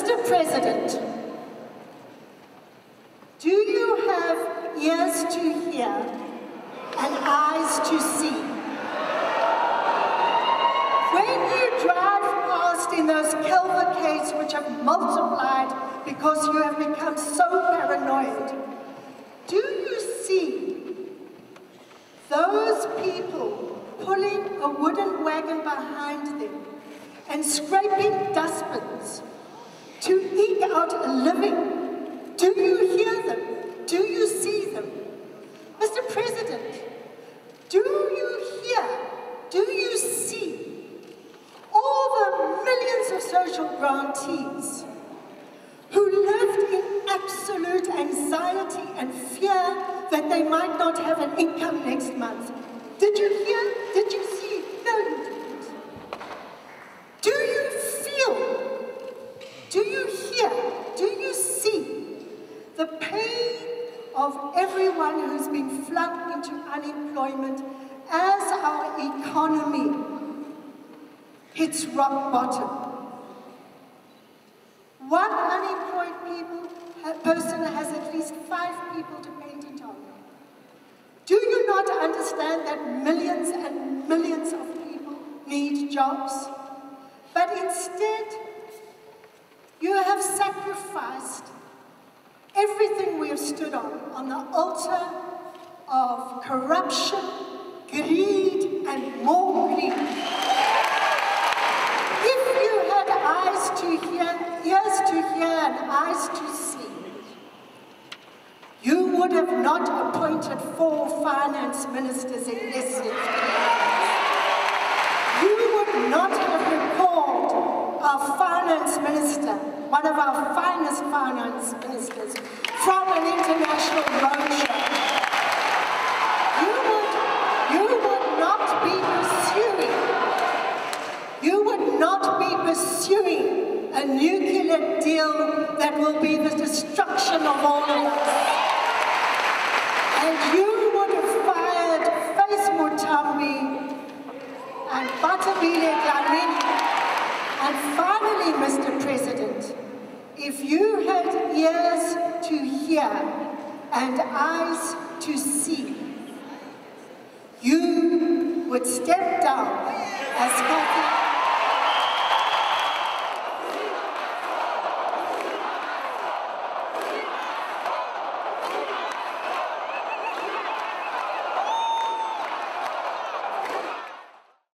Mr. President, do you have ears to hear and eyes to see? When you drive past in those cavalcades which have multiplied because you have become so paranoid, do you see those people pulling a wooden wagon behind them and scraping dustbins to eke out a living? Do you hear them? Do you see them? Mr. President, do you hear, do you see all the millions of social grantees who lived in absolute anxiety and fear that they might not have an income next month? Did you hear? Did you see? No, you didn't. Do you feel? Do you hear? Do you see the pain of everyone who's been flung into unemployment as our economy hits rock bottom? One unemployed person has at least 5 people dependent on. Do you not understand that millions and millions of people need jobs? But instead, you have sacrificed everything we have stood on the altar of corruption, greed, and more greed. If you had eyes to hear, ears to hear, and eyes to see, you would have not appointed 4 finance ministers in less than 3 years. You would not have recalled our finance minister, one of our finest finance ministers, from an international roadshow. You would not be pursuing a nuclear deal that will be the destruction of all of us. And you would have fired Face Mutambi and Batabile Dlamini. And finally, Mr. President, if you had ears to hear and eyes to see, you would step down